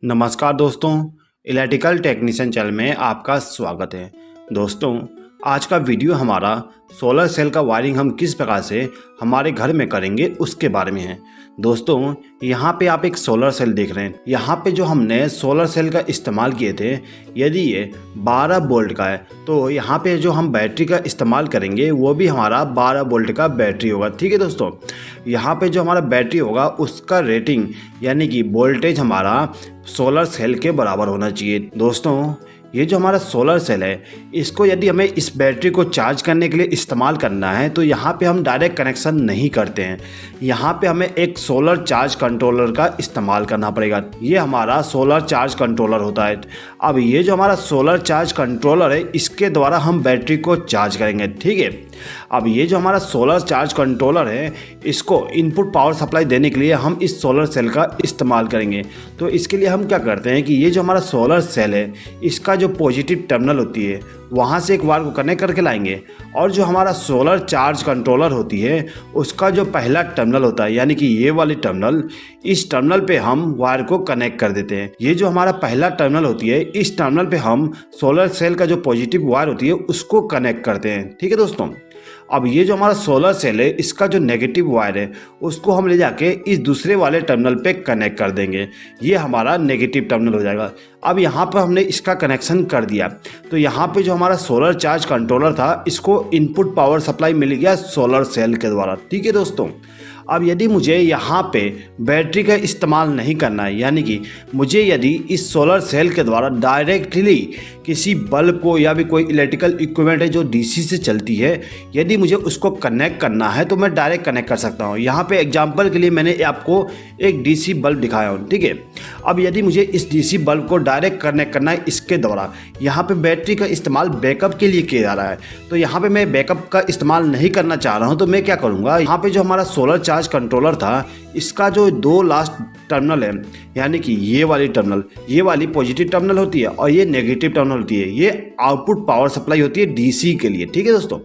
नमस्कार दोस्तों, electrical technician channel में आपका स्वागत है। दोस्तों, आज का वीडियो हमारा सोलर सेल का वायरिंग हम किस प्रकार से हमारे घर में करेंगे उसके बारे में है। दोस्तों, यहाँ पे आप एक सोलर सेल देख रहे हैं। यहाँ पे जो हमने सोलर सेल का इस्तेमाल किए थे, यदि ये 12 वोल्ट का है तो यहाँ पे जो हम बैटरी का इस्तेमाल करेंगे वो भी हमारा 12 वोल्ट का बैटरी होगा। ठीक है दोस्तों, यहाँ पे जो हमारा बैटरी होगा उसका रेटिंग यानी कि वोल्टेज हमारा सोलर सेल के बराबर होना चाहिए। दोस्तों, ये जो हमारा सोलर सेल है, इसको यदि हमें इस बैटरी को चार्ज करने के लिए इस्तेमाल करना है तो यहाँ पे हम डायरेक्ट कनेक्शन नहीं करते हैं। यहाँ पे हमें एक सोलर चार्ज कंट्रोलर का इस्तेमाल करना पड़ेगा। ये हमारा सोलर चार्ज कंट्रोलर होता है। अब ये जो हमारा सोलर चार्ज कंट्रोलर है, इसके द्वारा हम बैटरी को चार्ज करेंगे। ठीक है, अब ये जो हमारा सोलर चार्ज कंट्रोलर है, इसको इनपुट पावर सप्लाई देने के लिए हम इस सोलर सेल का इस्तेमाल करेंगे। तो इसके लिए हम क्या करते हैं कि ये जो हमारा सोलर सेल है, इसका जो पॉजिटिव टर्मिनल होती है वहाँ से एक वायर को कनेक्ट करके लाएंगे, और जो हमारा सोलर चार्ज कंट्रोलर होती है उसका जो पहला टर्मिनल होता है यानी कि ये वाली टर्मिनल, इस टर्मिनल पे हम वायर को कनेक्ट कर देते हैं। ये जो हमारा पहला टर्मिनल होती है, इस टर्मिनल पे हम सोलर सेल का जो पॉजिटिव वायर होती है उसको कनेक्ट करते हैं। ठीक है दोस्तों, अब ये जो हमारा सोलर सेल है, इसका जो नेगेटिव वायर है उसको हम ले जाके इस दूसरे वाले टर्मिनल पे कनेक्ट कर देंगे। ये हमारा नेगेटिव टर्मिनल हो जाएगा। अब यहाँ पर हमने इसका कनेक्शन कर दिया तो यहाँ पे जो हमारा सोलर चार्ज कंट्रोलर था, इसको इनपुट पावर सप्लाई मिल गया सोलर सेल के द्वारा। ठीक है दोस्तों, अब यदि मुझे यहाँ पे बैटरी का इस्तेमाल नहीं करना है, यानी कि मुझे यदि इस सोलर सेल के द्वारा डायरेक्टली किसी बल्ब को या भी कोई इलेक्ट्रिकल इक्विपमेंट है जो डीसी से चलती है, यदि मुझे उसको कनेक्ट करना है तो मैं डायरेक्ट कनेक्ट कर सकता हूँ। यहाँ पे एग्जांपल के लिए मैंने आपको एक डीसी बल्ब दिखाया हूँ। ठीक है, अब यदि मुझे इस डीसी बल्ब को डायरेक्ट कनेक्ट करना है इसके द्वारा, यहाँ पे बैटरी का इस्तेमाल बैकअप के लिए किया जा रहा है, तो यहाँ पे मैं बैकअप का इस्तेमाल नहीं करना चाह रहा हूँ, तो मैं क्या करूँगा, यहाँ पे जो हमारा सोलर चार्ज कंट्रोलर था, इसका जो दो लास्ट टर्मिनल है यानी कि ये वाली टर्मिनल, ये वाली पॉजिटिव टर्मिनल होती है और ये नेगेटिव टर्मिनल होती है, ये आउटपुट पावर सप्लाई होती है डीसी के लिए। ठीक है दोस्तों,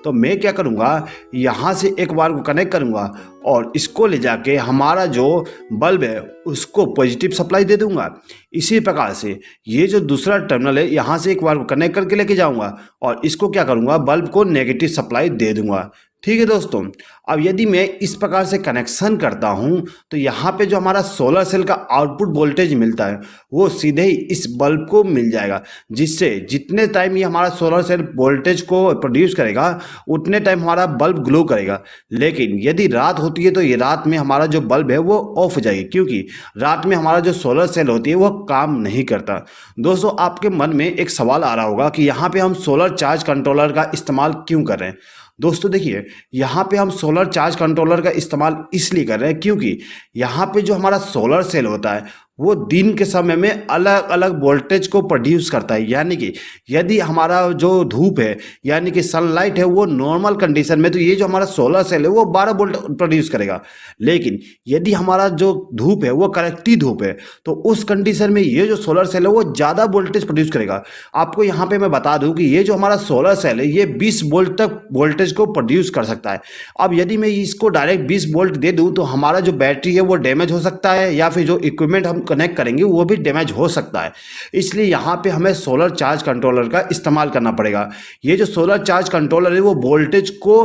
तो मैं क्या करूँगा, यहाँ से एक वायर को कनेक्ट करूँगा और इसको ले जाके हमारा जो बल्ब है उसको पॉजिटिव सप्लाई दे दूँगा। इसी प्रकार से ये जो दूसरा टर्मिनल है, यहाँ से एक वायर को कनेक्ट करके लेके जाऊँगा और इसको क्या करूँगा, बल्ब को नेगेटिव सप्लाई दे दूँगा। ठीक है दोस्तों, अब यदि मैं इस प्रकार से कनेक्शन करता हूं तो यहाँ पे जो हमारा सोलर सेल का आउटपुट वोल्टेज मिलता है वो सीधे ही इस बल्ब को मिल जाएगा, जिससे जितने टाइम ये हमारा सोलर सेल वोल्टेज को प्रोड्यूस करेगा उतने टाइम हमारा बल्ब ग्लो करेगा। लेकिन यदि रात होती है तो ये रात में हमारा जो बल्ब है वो ऑफ हो जाएगी, क्योंकि रात में हमारा जो सोलर सेल होती है वो काम नहीं करता। दोस्तों, आपके मन में एक सवाल आ रहा होगा कि यहाँ पे हम सोलर चार्ज कंट्रोलर का इस्तेमाल क्यों कर रहे हैं। दोस्तों देखिए, यहाँ पे हम सोलर चार्ज कंट्रोलर का इस्तेमाल इसलिए कर रहे हैं क्योंकि यहाँ पे जो हमारा सोलर सेल होता है वो दिन के समय में अलग अलग वोल्टेज को प्रोड्यूस करता है। यानी कि यदि हमारा जो धूप है यानी कि सनलाइट है वो नॉर्मल कंडीशन में, तो ये जो हमारा सोलर सेल है वो 12 वोल्ट प्रोड्यूस करेगा। लेकिन यदि हमारा जो धूप है वो कड़कती धूप है तो उस कंडीशन में ये जो सोलर सेल है वो ज़्यादा वोल्टेज प्रोड्यूस करेगा। आपको यहाँ पे मैं बता दूँ कि ये जो हमारा सोलर सेल है ये 20 वोल्ट तक वोल्टेज को प्रोड्यूस कर सकता है। अब यदि मैं इसको डायरेक्ट 20 वोल्ट दे दूँ तो हमारा जो बैटरी है वो डैमेज हो सकता है, या फिर जो इक्विपमेंट हम कनेक्ट करेंगे वो भी डैमेज हो सकता है। इसलिए यहाँ पे हमें सोलर चार्ज कंट्रोलर का इस्तेमाल करना पड़ेगा। ये जो सोलर चार्ज कंट्रोलर है वो वोल्टेज को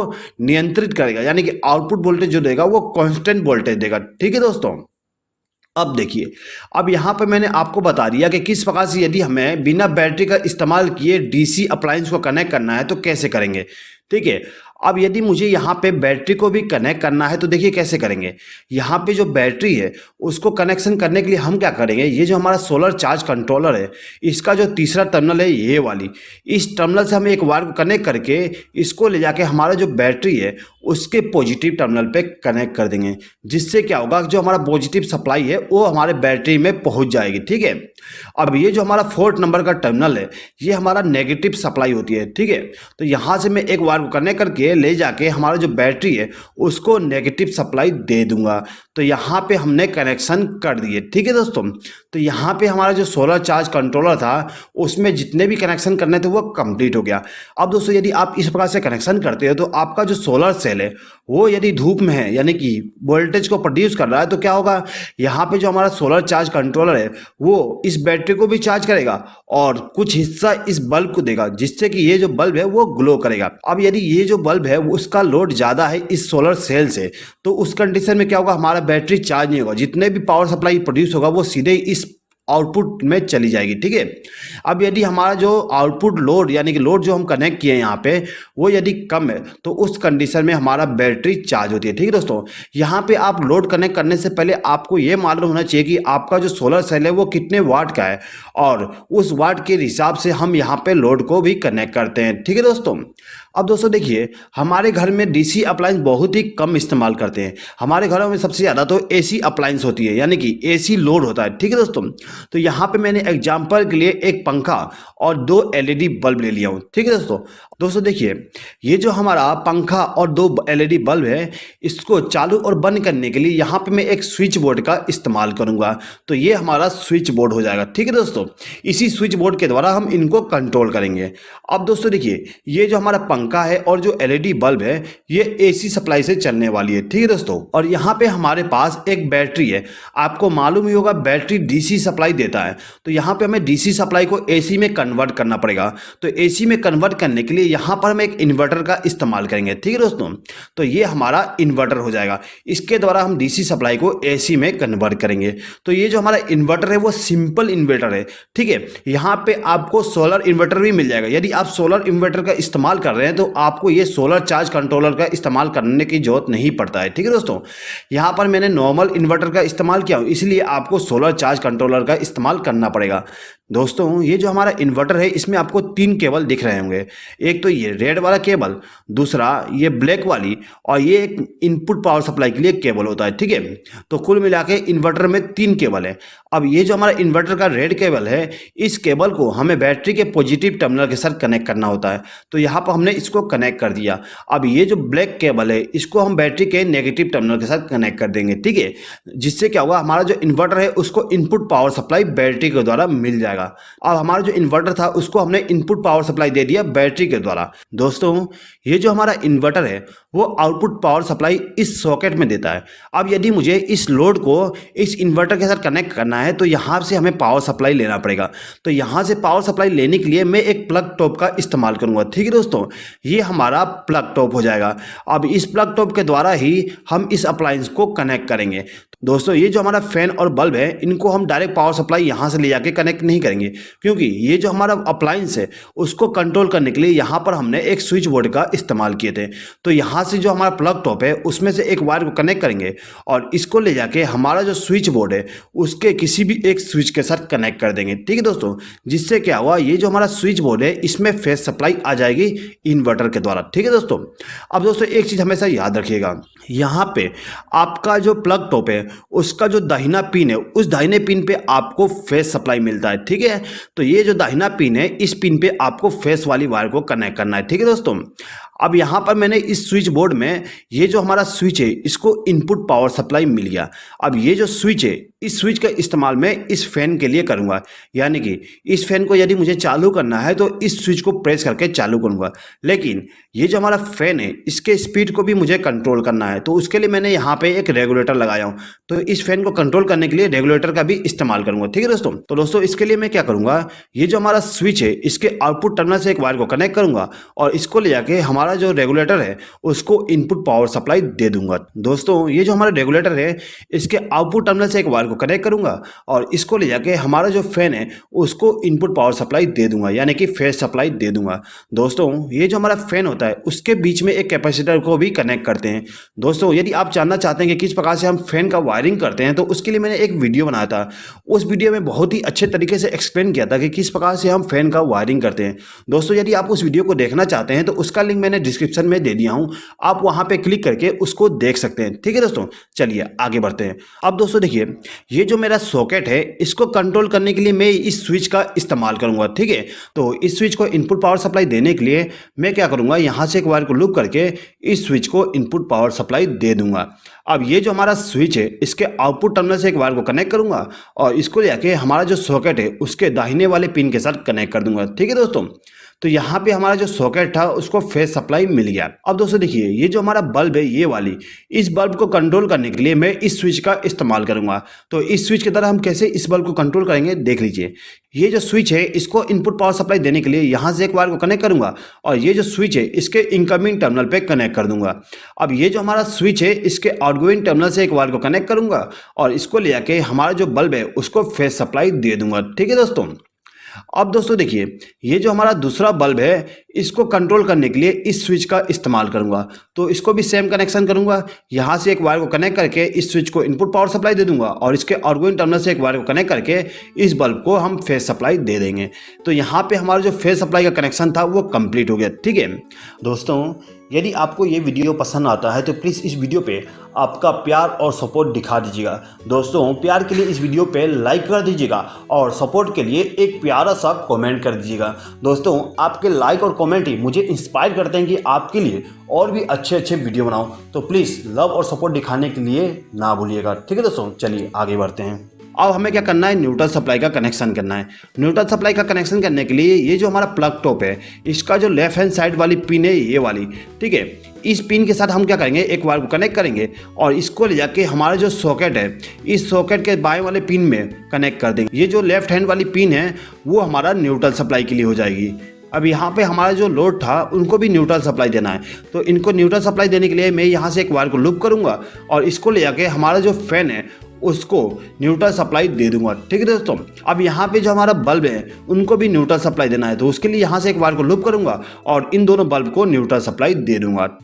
नियंत्रित करेगा, यानी कि आउटपुट वोल्टेज जो देगा वो कांस्टेंट वोल्टेज देगा। ठीक है दोस्तों, अब देखिए, अब यहाँ पे मैंने आपको बता दिया कि किस प्रकार से यदि हमें बिना बैटरी का इस्तेमाल किए डीसी अप्लायंस को कनेक्ट करना है तो कैसे करेंगे। ठीक है, अब यदि मुझे यहाँ पे बैटरी को भी कनेक्ट करना है तो देखिए कैसे करेंगे। यहाँ पे जो बैटरी है उसको कनेक्शन करने के लिए हम क्या करेंगे, ये जो हमारा सोलर चार्ज कंट्रोलर है इसका जो तीसरा टर्मिनल है ये वाली, इस टर्मिनल से हम एक वायर को कनेक्ट करके इसको ले जाके हमारा जो बैटरी है उसके पॉजिटिव टर्मिनल पे कनेक्ट कर देंगे, जिससे क्या होगा, जो हमारा पॉजिटिव सप्लाई है वो हमारे बैटरी में पहुंच जाएगी। ठीक है, अब ये जो हमारा 4th नंबर का टर्मिनल है ये हमारा नेगेटिव सप्लाई होती है। ठीक है, तो यहाँ से मैं एक वायर को कनेक्ट करके ले जाके हमारा जो बैटरी है उसको नेगेटिव सप्लाई दे दूंगा। तो यहाँ पे हमने कनेक्शन कर दिए। ठीक है दोस्तों, तो यहाँ पे हमारा जो सोलर चार्ज कंट्रोलर था उसमें जितने भी कनेक्शन करने थे वो कंप्लीट हो गया। अब दोस्तों यदि आप इस प्रकार से कनेक्शन करते हो तो आपका जो सोलर सेल है वो यदि धूप में है यानी कि वोल्टेज को प्रोड्यूस कर रहा है तो क्या होगा, यहाँ पे जो हमारा सोलर चार्ज कंट्रोलर है वो इस बैटरी को भी चार्ज करेगा और कुछ हिस्सा इस बल्ब को देगा, जिससे कि ये जो बल्ब है वो ग्लो करेगा। अब यदि ये जो बल्ब है उसका लोड ज़्यादा है इस सोलर सेल से, तो उस कंडीशन में क्या होगा, हमारा बैटरी चार्ज नहीं होगा, जितने भी पावर सप्लाई प्रोड्यूस होगा वो सीधे इस आउटपुट में चली जाएगी। ठीक है। अब यदि हमारा जो आउटपुट लोड यानी कि लोड जो हम कनेक्ट किए हैं यहाँ पे वो यदि कम है तो उस कंडीशन में हमारा बैटरी चार्ज होती है। ठीक है दोस्तों, यहाँ पे आप लोड कनेक्ट करने से पहले आपको ये मालूम होना चाहिए कि आपका जो सोलर सेल है वो कितने वाट का है और उस वाट के हिसाब से हम यहाँ पे लोड को भी कनेक्ट करते हैं। ठीक है दोस्तों। अब दोस्तों देखिए, हमारे घर में डीसी अप्लायंस बहुत ही कम इस्तेमाल करते हैं। हमारे घरों में सबसे ज़्यादा तो एसी अप्लायंस होती है यानी कि एसी लोड होता है। ठीक है दोस्तों, तो यहाँ पे मैंने एग्जांपल के लिए एक पंखा और 2 एलईडी बल्ब ले लिया हूँ। ठीक है दोस्तों। दोस्तों देखिए, ये जो हमारा पंखा और 2 एलईडी बल्ब है इसको चालू और बंद करने के लिए यहाँ पे मैं एक स्विच बोर्ड का इस्तेमाल करूँगा। तो ये हमारा स्विच बोर्ड हो जाएगा। ठीक है दोस्तों, इसी स्विच बोर्ड के द्वारा हम इनको कंट्रोल करेंगे। अब दोस्तों देखिए, ये जो हमारा पंखा है और जो एलईडी बल्ब है ये एसी सप्लाई से चलने वाली है। ठीक है दोस्तों, और यहाँ पे हमारे पास एक बैटरी है। आपको मालूम ही होगा बैटरी डीसी सप्लाई देता है, तो यहाँ पे हमें डीसी सप्लाई को एसी में कन्वर्ट करना पड़ेगा। तो एसी में कन्वर्ट करने के लिए यहाँ पर हम एक इन्वर्टर का इस्तेमाल करेंगे। ठीक है दोस्तों, तो ये हमारा इन्वर्टर हो जाएगा। इसके द्वारा हम डीसी सप्लाई को एसी में कन्वर्ट करेंगे। तो ये जो हमारा इन्वर्टर है वो सिंपल इन्वर्टर है। ठीक है, यहाँ पे आपको सोलर इन्वर्टर भी मिल जाएगा। यदि आप सोलर इन्वर्टर का इस्तेमाल कर रहे हैं तो आपको ये सोलर चार्ज कंट्रोलर का इस्तेमाल करने की जरूरत नहीं पड़ता है। ठीक है दोस्तों, यहाँ पर मैंने नॉर्मल इन्वर्टर का इस्तेमाल किया, इसलिए आपको सोलर चार्ज कंट्रोलर का इस्तेमाल करना पड़ेगा। दोस्तों ये जो हमारा इन्वर्टर है इसमें आपको 3 केबल दिख रहे होंगे। एक तो ये रेड वाला केबल, दूसरा ये ब्लैक वाली, और ये एक इनपुट पावर सप्लाई के लिए केबल होता है। ठीक है, तो कुल मिला के इन्वर्टर में 3 केबल है। अब ये जो हमारा इन्वर्टर का रेड केबल है इस केबल को हमें बैटरी के पॉजिटिव टर्मिनल के साथ कनेक्ट करना होता है। तो यहाँ पर हमने इसको कनेक्ट कर दिया। अब ये जो ब्लैक केबल है इसको हम बैटरी के नेगेटिव टर्मिनल के साथ कनेक्ट कर देंगे। ठीक है, जिससे क्या होगा, हमारा जो इन्वर्टर है उसको इनपुट पावर सप्लाई बैटरी के द्वारा मिल जाएगा। अब हमारा जो इन्वर्टर था उसको हमने इनपुट पावर सप्लाई दे दिया बैटरी के द्वारा। दोस्तों ये जो हमारा इन्वर्टर है वो आउटपुट पावर सप्लाई इस सॉकेट में देता है। अब यदि मुझे इस लोड को इस इन्वर्टर के साथ कनेक्ट करना है तो यहाँ से हमें पावर सप्लाई लेना पड़ेगा। तो यहाँ से पावर सप्लाई लेने के लिए मैं एक प्लग टॉप का इस्तेमाल करूँगा। ठीक है दोस्तों, ये हमारा प्लग टॉप हो जाएगा। अब इस प्लग टॉप के द्वारा ही हम इस अप्लायंस को कनेक्ट करेंगे। दोस्तों ये जो हमारा फैन और बल्ब है इनको हम डायरेक्ट पावर सप्लाई यहाँ से ले जाके कनेक्ट नहीं करेंगे, क्योंकि ये जो हमारा अप्लायंस है उसको कंट्रोल करने के लिए यहाँ पर हमने एक स्विच बोर्ड का इस्तेमाल किए थे। तो यहाँ से जो हमारा प्लग टॉप है उसमें से एक वायर को कनेक्ट करेंगे और इसको ले जाके हमारा जो स्विच बोर्ड है उसके किसी भी एक स्विच के साथ कनेक्ट कर देंगे। ठीक है दोस्तों, जिससे क्या हुआ, ये जो हमारा स्विच बोर्ड है इसमें फेस सप्लाई आ जाएगी इन्वर्टर के द्वारा। ठीक है दोस्तों। अब दोस्तों एक चीज़ हमेशा याद रखिएगा, यहाँ पे आपका जो प्लग टॉप है उसका जो दाहिना पिन है उस दाहिने पिन पे आपको फेस सप्लाई मिलता है। ठीक है, तो ये जो दाहिना पिन है इस पिन पे आपको फेस वाली वायर को कनेक्ट करना है। ठीक है दोस्तों। अब यहाँ पर मैंने इस स्विच बोर्ड में ये जो हमारा स्विच है इसको इनपुट पावर सप्लाई मिल गया। अब ये जो स्विच है इस स्विच का इस्तेमाल मैं इस फैन के लिए करूँगा, यानी कि इस फैन को यदि मुझे चालू करना है तो इस स्विच को प्रेस करके चालू करूँगा। लेकिन ये जो हमारा फैन है इसके स्पीड को भी मुझे कंट्रोल करना है, तो उसके लिए मैंने यहाँ पे एक रेगुलेटर लगाया हूँ। तो इस फैन को कंट्रोल करने के लिए रेगुलेटर का भी इस्तेमाल करूँगा। ठीक है दोस्तों। तो दोस्तों इसके लिए मैं क्या करूँगा, ये जो हमारा स्विच है इसके आउटपुट टर्मिनल से एक वायर को कनेक्ट करूँगा और इसको ले जाके हमारा जो रेगुलेटर है उसको इनपुट पावर सप्लाई दे दूंगा। दोस्तों ये जो हमारा रेगुलेटर है इसके आउटपुट टर्मिनल से एक वायर को कनेक्ट करूंगा और इसको ले जाके हमारा जो फैन है उसको इनपुट पावर सप्लाई दे दूंगा, यानी कि फेस सप्लाई दे दूंगा। दोस्तों ये जो हमारा फैन होता है उसके बीच में एक कैपेसिटर को भी कनेक्ट करते हैं। दोस्तों यदि आप जानना चाहते हैं कि किस प्रकार से हम फैन का वायरिंग करते हैं तो उसके लिए मैंने एक वीडियो बनाया था। उस वीडियो में बहुत ही अच्छे तरीके से एक्सप्लेन किया था कि किस प्रकार से हम फैन का वायरिंग करते हैं। दोस्तों यदि आप उस वीडियो को देखना चाहते हैं तो उसका लिंक मैंने डिस्क्रिप्शन में दे दिया हूं, आप वहां पे क्लिक करके उसको देख सकते हैं। ठीक है दोस्तों, चलिए आगे बढ़ते हैं। अब दोस्तों देखिए, ये जो मेरा सॉकेट है इसको कंट्रोल करने के लिए मैं इस स्विच का इस्तेमाल करूंगा। ठीक है, तो इस स्विच को इनपुट पावर सप्लाई देने के लिए मैं क्या करूंगा, यहां से एक वायर को लूप करके इस स्विच को इनपुट पावर सप्लाई दे दूंगा। अब ये जो हमारा स्विच है इसके आउटपुट टर्मिनल से एक वायर को कनेक्ट करूंगा और इसको लेके हमारा जो सॉकेट है उसके दाहिने वाले पिन के साथ कनेक्ट कर दूंगा। ठीक है दोस्तों, तो यहाँ पे हमारा जो सॉकेट था उसको फेज सप्लाई मिल गया। अब दोस्तों देखिए, ये जो हमारा बल्ब है ये वाली, इस बल्ब को कंट्रोल करने के लिए मैं इस स्विच का इस्तेमाल करूंगा। तो इस स्विच की तरह हम कैसे इस बल्ब को कंट्रोल करेंगे देख लीजिए। ये जो स्विच है इसको इनपुट पावर सप्लाई देने के लिए यहाँ से एक वायर को कनेक्ट करूंगा और ये जो स्विच है इसके इनकमिंग टर्मिनल पे कनेक्ट कर दूंगा। अब ये जो हमारा स्विच है इसके आउटगोइंग टर्मिनल से एक वायर को कनेक्ट करूंगा और इसको ले आके हमारा जो बल्ब है उसको फेज सप्लाई दे दूंगा। ठीक है दोस्तों, अब दोस्तों देखिए, ये जो हमारा दूसरा बल्ब है इसको कंट्रोल करने के लिए इस स्विच का इस्तेमाल करूंगा। तो इसको भी सेम कनेक्शन करूंगा, यहाँ से एक वायर को कनेक्ट करके इस स्विच को इनपुट पावर सप्लाई दे दूंगा और इसके आउटगोइंग टर्मिनल से एक वायर को कनेक्ट करके इस बल्ब को हम फेज सप्लाई दे देंगे। तो यहाँ पे हमारा जो फेज सप्लाई का कनेक्शन था वो कंप्लीट हो गया। ठीक है दोस्तों, यदि आपको ये वीडियो पसंद आता है तो प्लीज़ इस वीडियो पे आपका प्यार और सपोर्ट दिखा दीजिएगा। दोस्तों, प्यार के लिए इस वीडियो पे लाइक कर दीजिएगा और सपोर्ट के लिए एक प्यारा सा कमेंट कर दीजिएगा। दोस्तों, आपके लाइक और कमेंट ही मुझे इंस्पायर करते हैं कि आपके लिए और भी अच्छे अच्छे वीडियो बनाऊं। तो प्लीज़ लव और सपोर्ट दिखाने के लिए ना भूलिएगा। ठीक है दोस्तों, चलिए आगे बढ़ते हैं। अब हमें क्या करना है, न्यूट्रल सप्लाई का कनेक्शन करना है। न्यूट्रल सप्लाई का कनेक्शन करने के लिए ये जो हमारा प्लग टॉप है इसका जो लेफ्ट हैंड साइड वाली पिन है ये वाली, ठीक है, इस पिन के साथ हम क्या करेंगे, एक वायर को कनेक्ट करेंगे और इसको ले जाके हमारा जो सॉकेट है इस सॉकेट के बाएं वाले पिन में कनेक्ट कर देंगे। ये जो लेफ्ट हैंड वाली पिन है वो हमारा न्यूट्रल सप्लाई के लिए हो जाएगी। अब यहाँ पे हमारा जो लोड था उनको भी न्यूट्रल सप्लाई देना है। तो इनको न्यूट्रल सप्लाई देने के लिए मैं यहाँ से एक वायर को लूप करूँगा और इसको ले जाके हमारा जो फैन है उसको न्यूट्रल सप्लाई दे दूंगा। ठीक है दोस्तों, अब यहाँ पे जो हमारा बल्ब है उनको भी न्यूट्रल सप्लाई देना है। तो उसके लिए यहाँ से एक वायर को लूप करूंगा और इन दोनों बल्ब को न्यूट्रल सप्लाई दे दूंगा।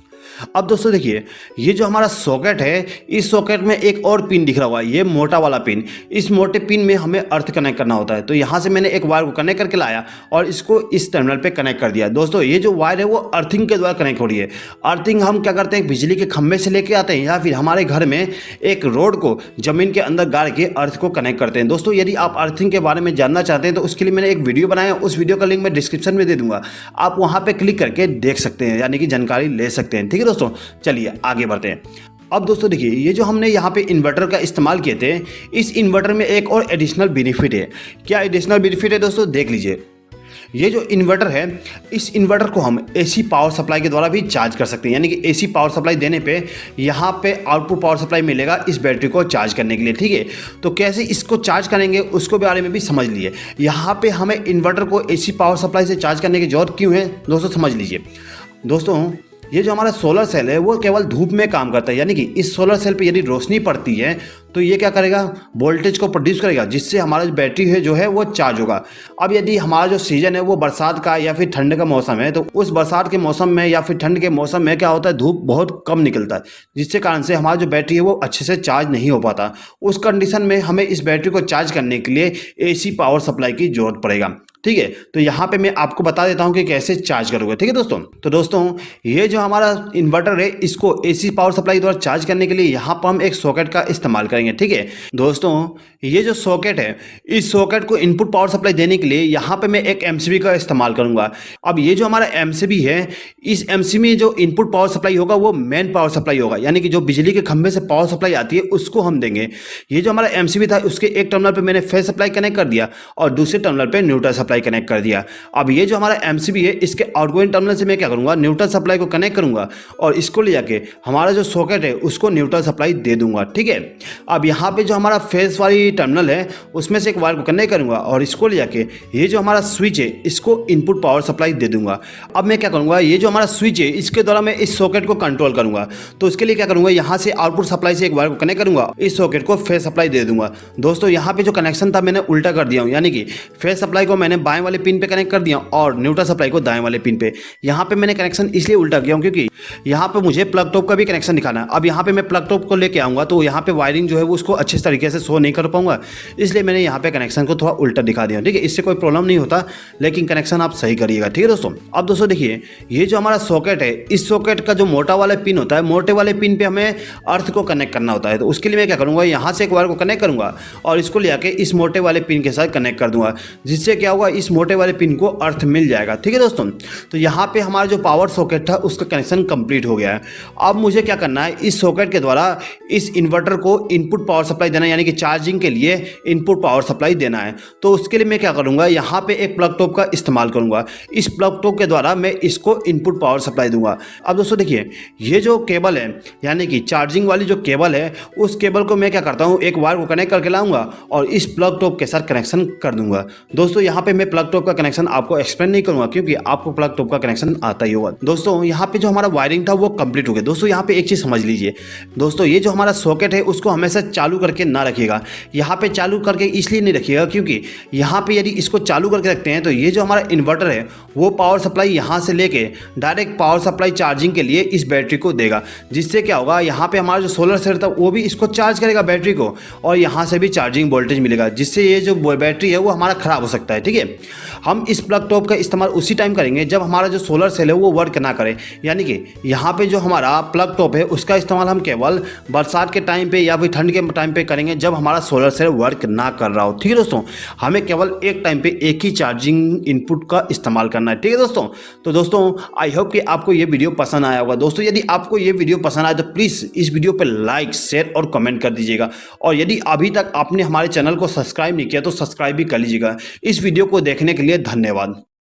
अब दोस्तों देखिए, ये जो हमारा सॉकेट है इस सॉकेट में एक और पिन दिख रहा हुआ है, ये मोटा वाला पिन। इस मोटे पिन में हमें अर्थ कनेक्ट करना होता है। तो यहाँ से मैंने एक वायर को कनेक्ट करके लाया और इसको इस टर्मिनल पे कनेक्ट कर दिया। दोस्तों, ये जो वायर है वो अर्थिंग के द्वारा कनेक्ट हो रही है। अर्थिंग हम क्या करते हैं, बिजली के खंभे से लेके आते हैं या फिर हमारे घर में एक रोड को जमीन के अंदर गाड़ के अर्थ को कनेक्ट करते हैं। दोस्तों, यदि आप अर्थिंग के बारे में जानना चाहते हैं तो उसके लिए मैंने एक वीडियो बनाया, उस वीडियो का लिंक मैं डिस्क्रिप्शन में दे दूंगा, आप वहाँ पर क्लिक करके देख सकते हैं, यानी कि जानकारी ले सकते हैं। ठीक है दोस्तों, चलिए आगे बढ़ते हैं। अब दोस्तों देखिए, ये जो हमने यहाँ पे इन्वर्टर का इस्तेमाल किए थे, इस इन्वर्टर में एक और एडिशनल बेनिफिट है। क्या एडिशनल बेनिफिट है दोस्तों, देख लीजिए। ये जो इन्वर्टर है इस इन्वर्टर को हम एसी पावर सप्लाई के द्वारा भी चार्ज कर सकते हैं, यानी कि एसी पावर सप्लाई देने पे यहाँ पे आउटपुट पावर सप्लाई मिलेगा इस बैटरी को चार्ज करने के लिए। ठीक है, तो कैसे इसको चार्ज करेंगे उसको बारे में भी समझ लिए। यहाँ पे हमें इन्वर्टर को एसी पावर सप्लाई से चार्ज करने की जरूरत क्यों है दोस्तों, समझ लीजिए। दोस्तों, ये जो हमारा सोलर सेल है वो केवल धूप में काम करता है, यानी कि इस सोलर सेल पे यदि रोशनी पड़ती है तो ये क्या करेगा, वोल्टेज को प्रोड्यूस करेगा, जिससे हमारा जो बैटरी है जो है वो चार्ज होगा। अब यदि हमारा जो सीजन है वो बरसात का या फिर ठंड का मौसम है तो उस बरसात के मौसम में या फिर ठंड के मौसम में क्या होता है, धूप बहुत कम निकलता है, जिसके कारण से हमारा जो बैटरी है वो अच्छे से चार्ज नहीं हो पाता। उस कंडीशन में हमें इस बैटरी को चार्ज करने के लिए एसी पावर सप्लाई की जरूरत पड़ेगा। ठीक है, तो यहाँ पे मैं आपको बता देता हूँ कि कैसे चार्ज करोगे। ठीक है दोस्तों, तो दोस्तों ये जो हमारा इन्वर्टर है इसको एसी पावर सप्लाई द्वारा चार्ज करने के लिए यहाँ पर हम एक सॉकेट का इस्तेमाल करेंगे। ठीक है दोस्तों, ये जो सॉकेट है इस सॉकेट को इनपुट पावर सप्लाई देने के लिए यहाँ पे मैं एक एमसीबी का इस्तेमाल करूँगा। अब ये जो हमारा एमसीबी है इस एमसीबी में जो इनपुट पावर सप्लाई होगा वो मेन पावर सप्लाई होगा, यानी कि जो बिजली के खंभे से पावर सप्लाई आती है उसको हम देंगे। ये जो हमारा एमसीबी था उसके एक टर्मिनल पर मैंने फेज सप्लाई कनेक्ट कर दिया और दूसरे टर्मिनल पर न्यूट्रल सप्लाई कनेक्ट कर दिया। अब ये जो हमारा एमसीबी है इसके आउटगोइंग टर्मिनल से मैं क्या करूंगा, न्यूट्रल सप्लाई को कनेक्ट करूंगा और इसको ले जाके हमारा जो सॉकेट है उसको न्यूट्रल सप्लाई दे दूंगा। ठीक है, अब यहाँ पे जो हमारा फेज वाली टर्मिनल है उसमें से एक वायर को कनेक्ट करूंगा और इसको ले जाके ये जो हमारा स्विच है इसको इनपुट पावर सप्लाई दे दूंगा। अब मैं क्या करूंगा, ये जो हमारा स्विच है इसके द्वारा मैं इस सॉकेट को कंट्रोल करूंगा। तो उसके लिए क्या करूंगा, यहाँ से आउटपुट सप्लाई से एक वायर को कनेक्ट करूंगा, इस सॉकेट को फेज सप्लाई दे दूंगा। दोस्तों, यहाँ पे जो कनेक्शन था मैंने उल्टा कर दिया हूँ, यानी कि फेज सप्लाई को मैंने बाएं वाले पिन पे कनेक्ट कर दिया और न्यूट्रल सप्लाई को दाएं वाले पिन पे। यहाँ पे मैंने कनेक्शन इसलिए उल्टा किया क्योंकि यहाँ पे मुझे प्लग टॉप का भी कनेक्शन दिखाना है। अब यहाँ पे मैं प्लग टॉप को लेके आऊँगा तो यहाँ पे वायरिंग जो जो है वो उसको अच्छे तरीके से शो नहीं कर पाऊंगा, इसलिए मैंने यहाँ पे कनेक्शन को थोड़ा उल्टा दिखा दिया। ठीक है, इससे कोई प्रॉब्लम नहीं होता, लेकिन कनेक्शन आप सही करिएगा। ठीक है दोस्तों, अब दोस्तों देखिए, ये जो हमारा सॉकेट है, इस सॉकेट का जो मोटा वाला पिन होता है, मोटे वाले पिन पे हमें अर्थ को कनेक्ट करना होता है। तो उसके लिए मैं क्या करूँगा, यहाँ से एक वायर को कनेक्ट करूँगा और इसको ले आके इस मोटे वाले पिन के साथ कनेक्ट कर दूंगा, जिससे क्या होगा, इस मोटे वाले पिन को अर्थ मिल जाएगा। ठीक है दोस्तों, तो यहाँ पे हमारा जो पावर सॉकेट था उसका कनेक्शन कंप्लीट हो गया है। अब मुझे क्या करना है, इस सॉकेट के द्वारा इस इन्वर्टर को इनपुट पावर सप्लाई देना है, यानी कि चार्जिंग के लिए इनपुट पावर सप्लाई देना है। तो उसके लिए मैं क्या करूँगा, यहाँ पे एक प्लग टॉप का इस्तेमाल करूँगा। इस प्लग टॉप के द्वारा मैं इसको इनपुट पावर सप्लाई दूंगा। अब दोस्तों देखिए, ये जो केबल है, यानी कि चार्जिंग वाली जो केबल है, उस केबल को मैं क्या करता हूँ, एक वायर को कनेक्ट करके लाऊंगा और इस प्लग टॉप के साथ कनेक्शन कर दूंगा। दोस्तों यहाँ पे मैं प्लग टॉप का कनेक्शन आपको एक्सप्लेन नहीं करूंगा, क्योंकि आपको प्लग टॉप का कनेक्शन आता ही होगा। दोस्तों यहाँ पे जो हमारा वायरिंग था वो कंप्लीट हो गया। दोस्तों यहाँ पे एक चीज़ समझ लीजिए, दोस्तों ये जो हमारा सॉकेट है उसको हमेशा चालू करके ना रखिएगा। यहाँ पे चालू करके इसलिए नहीं रखिएगा, क्योंकि यहाँ पे यदि इसको चालू करके रखते हैं तो ये जो हमारा इन्वर्टर है वो पावर सप्लाई यहाँ से लेके डायरेक्ट पावर सप्लाई चार्जिंग के लिए इस बैटरी को देगा, जिससे क्या होगा, यहाँ पे हमारा जो सोलर सेल था वो भी इसको चार्ज करेगा बैटरी को, और यहाँ से भी चार्जिंग वोल्टेज मिलेगा, जिससे ये जो बैटरी है वो हमारा ख़राब हो सकता है। ठीक है, हम इस प्लग टॉप का इस्तेमाल उसी टाइम करेंगे जब हमारा जो सोलर सेल है वो वर्क ना करे, यानी कि यहाँ पे जो हमारा प्लग टॉप है उसका इस्तेमाल हम केवल बरसात के टाइम पे या फिर ठंड के टाइम पे करेंगे, जब हमारा सोलर सेल वर्क ना कर रहा हो। ठीक है दोस्तों, हमें केवल एक टाइम पे एक ही चार्जिंग इनपुट का इस्तेमाल करना है। ठीक है दोस्तों, तो दोस्तों आई होप कि आपको ये वीडियो पसंद आया होगा। दोस्तों यदि आपको ये वीडियो पसंद आया तो प्लीज़ इस वीडियो पर लाइक, शेयर और कमेंट कर दीजिएगा, और यदि अभी तक आपने हमारे चैनल को सब्सक्राइब नहीं किया तो सब्सक्राइब भी कर लीजिएगा। इस वीडियो को देखने के लिए धन्यवाद।